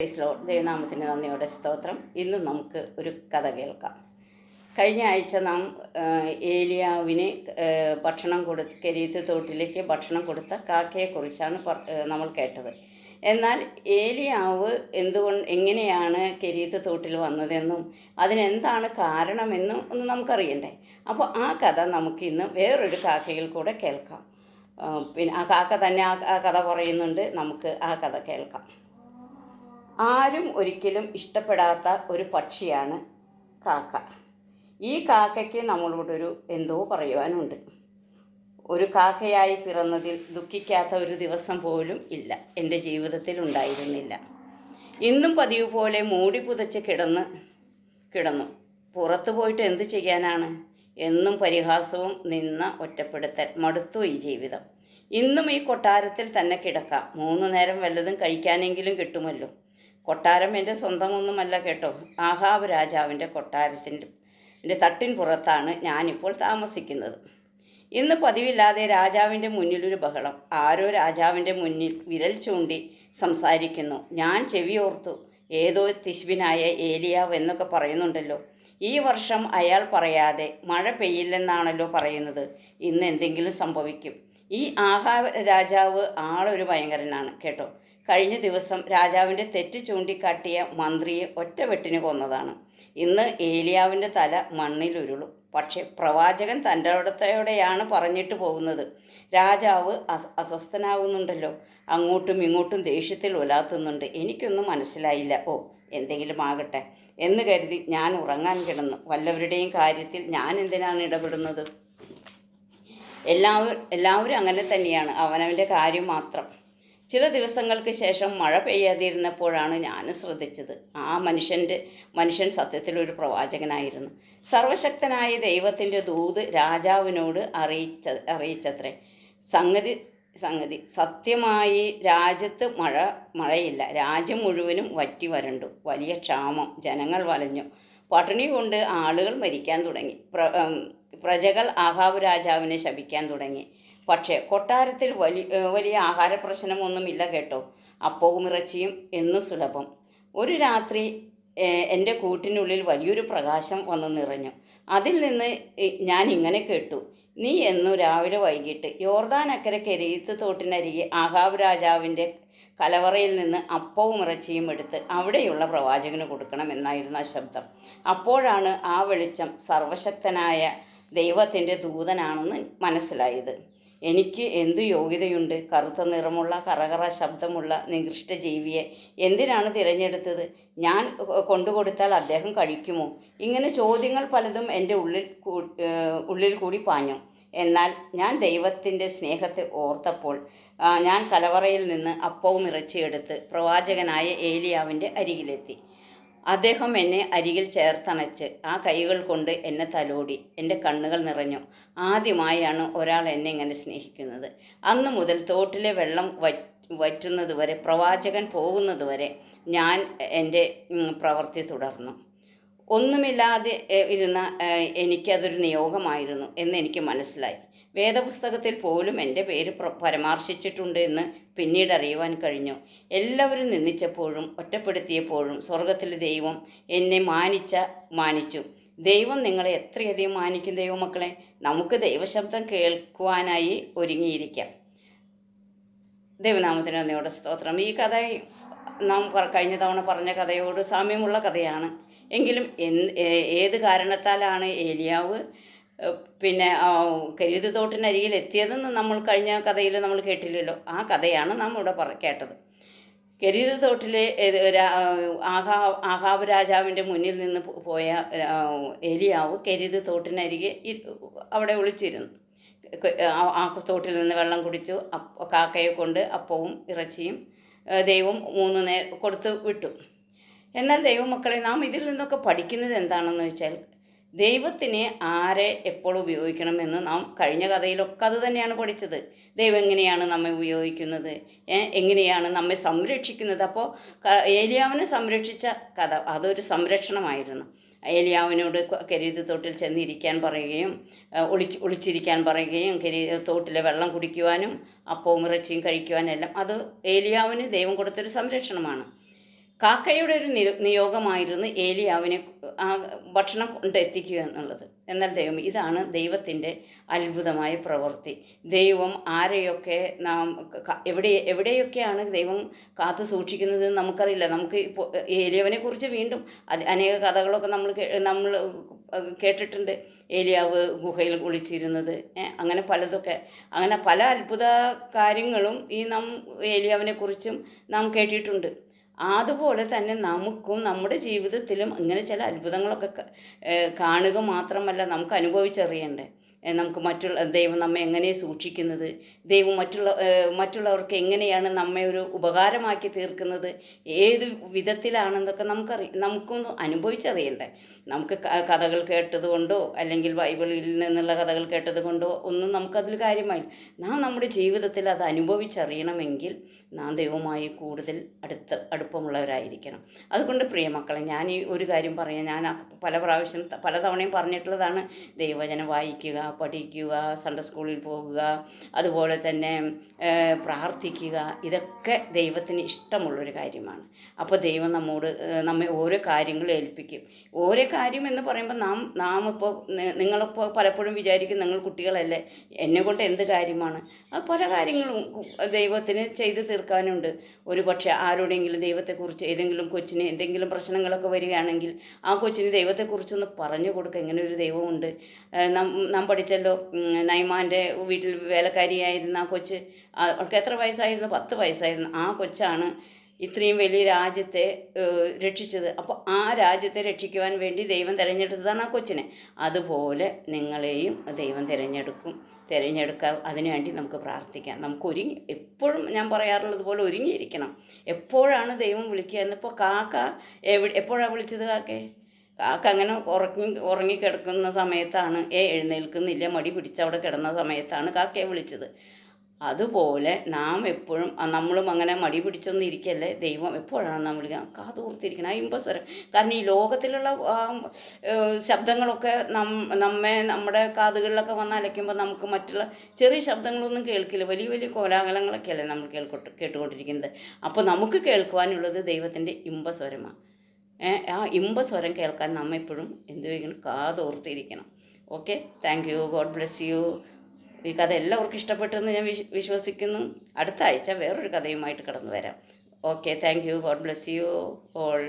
Praise Lord. ദൈവനാമത്തിന് നന്ദിയോടെ സ്തോത്രം. ഇന്ന് നമുക്ക് ഒരു കഥ കേൾക്കാം. കഴിഞ്ഞ ആഴ്ച നാം ഏലിയാവിന് ഭക്ഷണം കെരീത്ത് തോട്ടിലേക്ക് ഭക്ഷണം കൊടുത്ത കാക്കയെക്കുറിച്ചാണ് നമ്മൾ കേട്ടത്. എന്നാൽ ഏലിയാവ് എങ്ങനെയാണ് കെരീത്ത് തോട്ടിൽ വന്നതെന്നും അതിനെന്താണ് കാരണമെന്നും ഒന്ന് നമുക്കറിയണ്ടേ. അപ്പോൾ ആ കഥ നമുക്കിന്ന് വേറൊരു കാക്കയിൽ കൂടെ കേൾക്കാം. പിന്നെ ആ കാക്ക തന്നെ ആ കഥ പറയുന്നുണ്ട്. നമുക്ക് ആ കഥ കേൾക്കാം. ആരും ഒരിക്കലും ഇഷ്ടപ്പെടാത്ത ഒരു പക്ഷിയാണ് കാക്ക. ഈ കാക്കയ്ക്ക് നമ്മളോടൊരു എന്തോ പറയുവാനുണ്ട്. ഒരു കാക്കയായി പിറന്നതിൽ ദുഃഖിക്കാത്ത ഒരു ദിവസം പോലും ഇല്ല, എൻ്റെ ജീവിതത്തിൽ ഉണ്ടായിരുന്നില്ല. ഇന്നും പതിവ് പോലെ മൂടി പുതച്ച് കിടന്നു. പുറത്തു പോയിട്ട് എന്ത് ചെയ്യാനാണ്? എന്നും പരിഹാസവും ഒറ്റപ്പെടുത്തൽ. മടുത്തു ഈ ജീവിതം. ഇന്നും ഈ കൊട്ടാരത്തിൽ തന്നെ കിടക്കാം. 3 നേരം വല്ലതും കഴിക്കാനെങ്കിലും കിട്ടുമല്ലോ. കൊട്ടാരം എൻ്റെ സ്വന്തമൊന്നുമല്ല കേട്ടോ. ആഹാബ് രാജാവിൻ്റെ കൊട്ടാരത്തിൻ്റെ തട്ടിൻ പുറത്താണ് ഞാനിപ്പോൾ താമസിക്കുന്നത്. ഇന്ന് പതിവില്ലാതെ രാജാവിൻ്റെ മുന്നിലൊരു ബഹളം. ആരോ രാജാവിൻ്റെ മുന്നിൽ വിരൽ ചൂണ്ടി സംസാരിക്കുന്നു. ഞാൻ ചെവിയോർത്തു. ഏതോ തിശ്ബിനായ ഏലിയാവ് എന്നൊക്കെ പറയുന്നുണ്ടല്ലോ. ഈ വർഷം അയാൾ പറയാതെ മഴ പെയ്യില്ലെന്നാണല്ലോ പറയുന്നത്. ഇന്ന് എന്തെങ്കിലും സംഭവിക്കും. ഈ ആഹാബ് രാജാവ് ആളൊരു ഭയങ്കരനാണ് കേട്ടോ. കഴിഞ്ഞ ദിവസം രാജാവിൻ്റെ തെറ്റ് ചൂണ്ടിക്കാട്ടിയ മന്ത്രിയെ ഒറ്റവെട്ടിന് കൊന്നതാണ്. ഇന്ന് ഏലിയാവിൻ്റെ തല മണ്ണിലുരുളും. പക്ഷേ പ്രവാചകൻ തൻ്റെ ഇടത്തോടെയാണ് പറഞ്ഞിട്ട് പോകുന്നത്. രാജാവ് അസ്വസ്ഥനാകുന്നുണ്ടല്ലോ. അങ്ങോട്ടും ഇങ്ങോട്ടും ദേഷ്യത്തിൽ ഉലാത്തുന്നുണ്ട്. എനിക്കൊന്നും മനസ്സിലായില്ല. എന്തെങ്കിലും ആകട്ടെ എന്ന് കരുതി ഞാൻ ഉറങ്ങാൻ കിടന്നു. വല്ലവരുടെയും കാര്യത്തിൽ ഞാൻ എന്തിനാണ് ഇടപെടുന്നത്? എല്ലാവരും അങ്ങനെ തന്നെയാണ്, അവനവൻ്റെ കാര്യം മാത്രം. ചില ദിവസങ്ങൾക്ക് ശേഷം മഴ പെയ്യാതിരുന്നപ്പോഴാണ് ഞാൻ ശ്രദ്ധിച്ചത്. ആ മനുഷ്യൻ സത്യത്തിലൊരു പ്രവാചകനായിരുന്നു. സർവശക്തനായ ദൈവത്തിൻ്റെ ദൂത് രാജാവിനോട് അറിയിച്ചത്രേ. സംഗതി സത്യമായി രാജ്യത്ത് മഴയില്ല. രാജ്യം മുഴുവനും വറ്റി വരണ്ടു. വലിയ ക്ഷാമം. ജനങ്ങൾ വലഞ്ഞു. പട്ടിണി കൊണ്ട് ആളുകൾ മരിക്കാൻ തുടങ്ങി. പ്രജകൾ ആഹാബ് രാജാവിനെ ശപിക്കാൻ തുടങ്ങി. പക്ഷേ കൊട്ടാരത്തിൽ വലിയ ആഹാര പ്രശ്നമൊന്നുമില്ല കേട്ടോ. അപ്പവും ഇറച്ചിയും എന്നു സുലഭം. ഒരു രാത്രി എൻ്റെ കൂട്ടിനുള്ളിൽ വലിയൊരു പ്രകാശം വന്നു നിറഞ്ഞു. അതിൽ നിന്ന് ഞാൻ ഇങ്ങനെ കേട്ടു. നീ എന്നു രാവിലെ വൈകിട്ട് യോർദാനക്കരെ കെരീത്ത് തോട്ടിനരികെ ആഹാബ് രാജാവിൻ്റെ കലവറയിൽ നിന്ന് അപ്പവും ഇറച്ചിയും എടുത്ത് അവിടെയുള്ള പ്രവാചകന് കൊടുക്കണം എന്നായിരുന്നു ആ ശബ്ദം. അപ്പോഴാണ് ആ വെളിച്ചം സർവശക്തനായ ദൈവത്തിൻ്റെ ദൂതനാണെന്ന് മനസ്സിലായത്. എനിക്ക് എന്തു യോഗ്യതയുണ്ട്? കറുത്ത നിറമുള്ള കറകറ ശബ്ദമുള്ള നികൃഷ്ട ജീവിയെ എന്തിനാണ് തിരഞ്ഞെടുത്തത്? ഞാൻ കൊണ്ടുകൊടുത്താൽ അദ്ദേഹം കഴിക്കുമോ? ഇങ്ങനെ ചോദ്യങ്ങൾ പലതും എൻ്റെ ഉള്ളിൽ കൂടി പാഞ്ഞു. എന്നാൽ ഞാൻ ദൈവത്തിൻ്റെ സ്നേഹത്തെ ഓർത്തപ്പോൾ ഞാൻ കലവറയിൽ നിന്ന് അപ്പവും ഇറച്ചിയെടുത്ത് പ്രവാചകനായ ഏലിയാവിൻ്റെ അരികിലെത്തി. അദ്ദേഹം എന്നെ അരികിൽ ചേർത്തണച്ച് ആ കൈകൾ കൊണ്ട് എന്നെ തലോടി. എൻ്റെ കണ്ണുകൾ നിറഞ്ഞു. ആദ്യമായാണ് ഒരാൾ എന്നെ ഇങ്ങനെ സ്നേഹിക്കുന്നത്. അന്നു മുതൽ തോട്ടിലെ വെള്ളം വറ്റുന്നതുവരെ, പ്രവാചകൻ പോകുന്നതുവരെ ഞാൻ എൻ്റെ പ്രവൃത്തി തുടർന്നു. ഒന്നുമില്ലാതെ ഇരുന്ന എനിക്കതൊരു നിയോഗമായിരുന്നു എന്നെനിക്ക് മനസ്സിലായി. വേദപുസ്തകത്തിൽ പോലും എൻ്റെ പേര് പരാമർശിച്ചിട്ടുണ്ട് എന്ന് പിന്നീട് അറിയുവാൻ കഴിഞ്ഞു. എല്ലാവരും നിന്ദിച്ചപ്പോഴും ഒറ്റപ്പെടുത്തിയപ്പോഴും സ്വർഗത്തിലെ ദൈവം എന്നെ മാനിച്ചു. ദൈവം നിങ്ങളെ എത്രയധികം മാനിക്കും ദൈവമക്കളെ. നമുക്ക് ദൈവശബ്ദം കേൾക്കുവാനായി ഒരുങ്ങിയിരിക്കാം. ദൈവനാമത്തിന് നന്ദിയോടെ സ്തോത്രം. ഈ കഥ നാം കഴിഞ്ഞ തവണ പറഞ്ഞ കഥയോട് സാമ്യമുള്ള കഥയാണ്. എങ്കിലും ഏത് കാരണത്താലാണ് ഏലിയാവ് കെരീത്ത് തോട്ടിനരികിൽ എത്തിയതെന്ന് നമ്മൾ കഴിഞ്ഞ കഥയിൽ നമ്മൾ കേട്ടില്ലല്ലോ. ആ കഥയാണ് നാം ഇവിടെ കേട്ടത്. കെരീത്ത് തോട്ടിലെ ആഹാബ് രാജാവിൻ്റെ മുന്നിൽ നിന്ന് പോയ ഏലിയാവ് കെരീത്ത് തോട്ടിനരികെ അവിടെ ഒളിച്ചിരുന്നു. ആ തോട്ടിൽ നിന്ന് വെള്ളം കുടിച്ചു. കാക്കയെ കൊണ്ട് അപ്പവും ഇറച്ചിയും ദൈവം 3 നേരം കൊടുത്തു വിട്ടു. എന്നാൽ ദൈവമക്കളെ, നാം ഇതിൽ നിന്നൊക്കെ പഠിക്കുന്നത് എന്താണെന്ന് വെച്ചാൽ, ദൈവത്തിനെ ആരെ എപ്പോൾ ഉപയോഗിക്കണമെന്ന് നാം കഴിഞ്ഞ കഥയിലൊക്കെ അത് തന്നെയാണ് പഠിച്ചത്. ദൈവം എങ്ങനെയാണ് നമ്മെ ഉപയോഗിക്കുന്നത്, എങ്ങനെയാണ് നമ്മെ സംരക്ഷിക്കുന്നത്. അപ്പോൾ ഏലിയാവിനെ സംരക്ഷിച്ച കഥ അതൊരു സംരക്ഷണമായിരുന്നു. ഏലിയാവിനോട് കെരീത്ത് തോട്ടിൽ ചെന്നിരിക്കാൻ പറയുകയും ഒളിച്ചിരിക്കാൻ പറയുകയും തോട്ടിലെ വെള്ളം കുടിക്കുവാനും അപ്പവും ഇറച്ചിയും കഴിക്കുവാനെല്ലാം അത് ഏലിയാവിന് ദൈവം കൊടുത്തൊരു സംരക്ഷണമാണ്. കാക്കയുടെ ഒരു നിയോഗമായിരുന്നു ഏലിയാവിനെ ആ ഭക്ഷണം കൊണ്ടെത്തിക്കുക എന്നുള്ളത്. എന്നാൽ ദൈവം, ഇതാണ് ദൈവത്തിൻ്റെ അത്ഭുതമായ പ്രവൃത്തി. ദൈവം ആരെയൊക്കെ എവിടെയൊക്കെയാണ് ദൈവം കാത്തു സൂക്ഷിക്കുന്നത് നമുക്കറിയില്ല. നമുക്ക് ഇപ്പോൾ ഏലിയാവിനെ കുറിച്ച് വീണ്ടും അനേക കഥകളൊക്കെ നമ്മൾ കേട്ടിട്ടുണ്ട്. ഏലിയാവ് ഗുഹയിൽ ഒളിച്ചിരുന്നത്, അങ്ങനെ പലതൊക്കെ, അങ്ങനെ പല അത്ഭുത കാര്യങ്ങളും ഏലിയാവിനെ കുറിച്ചും നാം കേട്ടിട്ടുണ്ട്. അതുപോലെ തന്നെ നമുക്കും നമ്മുടെ ജീവിതത്തിലും ഇങ്ങനെ ചില അത്ഭുതങ്ങളൊക്കെ കാണുക മാത്രമല്ല, നമുക്ക് അനുഭവിച്ചറിയണ്ടേ. നമുക്ക് ദൈവം നമ്മെ എങ്ങനെ സൂക്ഷിക്കുന്നത്, ദൈവം മറ്റുള്ളവർക്ക് എങ്ങനെയാണ് നമ്മെ ഒരു ഉപകാരമാക്കി തീർക്കുന്നത്, ഏത് വിധത്തിലാണെന്നൊക്കെ നമുക്കൊന്ന് അനുഭവിച്ചറിയണ്ടേ. നമുക്ക് കഥകൾ കേട്ടത് കൊണ്ടോ അല്ലെങ്കിൽ ബൈബിളിൽ നിന്നുള്ള കഥകൾ കേട്ടത് കൊണ്ടോ ഒന്നും നമുക്കതിൽ കാര്യമായി. നമ്മുടെ ജീവിതത്തിൽ അത് അനുഭവിച്ചറിയണമെങ്കിൽ നാം ദൈവവുമായി കൂടുതൽ അടുപ്പമുള്ളവരായിരിക്കണം. അതുകൊണ്ട് പ്രിയമക്കളെ, ഞാൻ ഈ ഒരു കാര്യം പറയാം. ഞാൻ പല തവണയും പറഞ്ഞിട്ടുള്ളതാണ്. ദൈവവചനം വായിക്കുക, പഠിക്കുക, സൺഡേ സ്കൂളിൽ പോകുക, അതുപോലെ തന്നെ പ്രാർത്ഥിക്കുക. ഇതൊക്കെ ദൈവത്തിന് ഇഷ്ടമുള്ളൊരു കാര്യമാണ്. അപ്പോൾ ദൈവം നമ്മെ ഓരോ കാര്യങ്ങൾ ഏൽപ്പിക്കും. ഓരോ കാര്യം എന്ന് പറയുമ്പോൾ നിങ്ങളിപ്പോൾ പലപ്പോഴും വിചാരിക്കും, നിങ്ങൾ കുട്ടികളല്ലേ, എന്നെക്കൊണ്ട് എന്ത് കാര്യമാണ്. അത് പല കാര്യങ്ങളും ദൈവത്തിന് ചെയ്ത് തീർക്കാനുണ്ട്. ഒരു പക്ഷേ ആരോടെങ്കിലും ദൈവത്തെക്കുറിച്ച്, ഏതെങ്കിലും കൊച്ചിന് എന്തെങ്കിലും പ്രശ്നങ്ങളൊക്കെ വരികയാണെങ്കിൽ ആ കൊച്ചിന് ദൈവത്തെക്കുറിച്ചൊന്ന് പറഞ്ഞു കൊടുക്കുക. ഇങ്ങനെ ഒരു ദൈവമുണ്ട്. നാം പഠിച്ചല്ലോ, നൈമാൻ്റെ വീട്ടിൽ വേലക്കാരിയായിരുന്ന ആ കൊച്ച്, അവൾക്ക് എത്ര വയസ്സായിരുന്നു? 10 വയസ്സായിരുന്നു. ആ കൊച്ചാണ് ഇത്രയും വലിയ രാജ്യത്തെ രക്ഷിച്ചത്. അപ്പോൾ ആ രാജ്യത്തെ രക്ഷിക്കുവാൻ വേണ്ടി ദൈവം തിരഞ്ഞെടുത്തതാണ് ആ കൊച്ചിനെ. അതുപോലെ നിങ്ങളെയും ദൈവം തിരഞ്ഞെടുക്കുക. അതിനുവേണ്ടി നമുക്ക് പ്രാർത്ഥിക്കാം. നമുക്ക് എപ്പോഴും ഞാൻ പറയാറുള്ളത് പോലെ ഒരുങ്ങിയിരിക്കണം. എപ്പോഴാണ് ദൈവം വിളിക്കുക എന്നിപ്പോൾ കാക്ക എപ്പോഴാണ് വിളിച്ചത്? കാക്ക അങ്ങനെ ഉറങ്ങിക്കിടക്കുന്ന സമയത്താണ്, എഴുന്നേൽക്കുന്നില്ല, മടി പിടിച്ചവിടെ കിടന്ന സമയത്താണ് കാക്കയെ വിളിച്ചത്. അതുപോലെ നാം എപ്പോഴും നമ്മളും അങ്ങനെ മടി പിടിച്ചൊന്നും ഇരിക്കല്ലേ. ദൈവം എപ്പോഴാണ് നാം വിളിക്കുക, കാതോർത്തിരിക്കണം. ആ ഇമ്പസ്വരം. കാരണം ഈ ലോകത്തിലുള്ള ശബ്ദങ്ങളൊക്കെ നമ്മുടെ കാതുകളിലൊക്കെ വന്ന് അലയ്ക്കുമ്പോൾ നമുക്ക് മറ്റുള്ള ചെറിയ ശബ്ദങ്ങളൊന്നും കേൾക്കില്ല. വലിയ വലിയ കോലാഹലങ്ങളൊക്കെയല്ലേ നമ്മൾ കേട്ടുകൊണ്ടിരിക്കുന്നത്. അപ്പോൾ നമുക്ക് കേൾക്കുവാനുള്ളത് ദൈവത്തിൻ്റെ ഇമ്പസ്വരമാണ്. ആ ഇമ്പസ്വരം കേൾക്കാൻ നമ്മെപ്പോഴും എന്ത് ചെയ്യണം? കാതോർത്തിരിക്കണം. Okay, thank you. God bless you. ഈ കഥ എല്ലാവർക്കും ഇഷ്ടപ്പെട്ടെന്ന് ഞാൻ വിശ്വസിക്കുന്നു. അടുത്ത ആഴ്ച വേറൊരു കഥയുമായിട്ട് കടന്നു വരാം. Okay, thank you. God bless you all.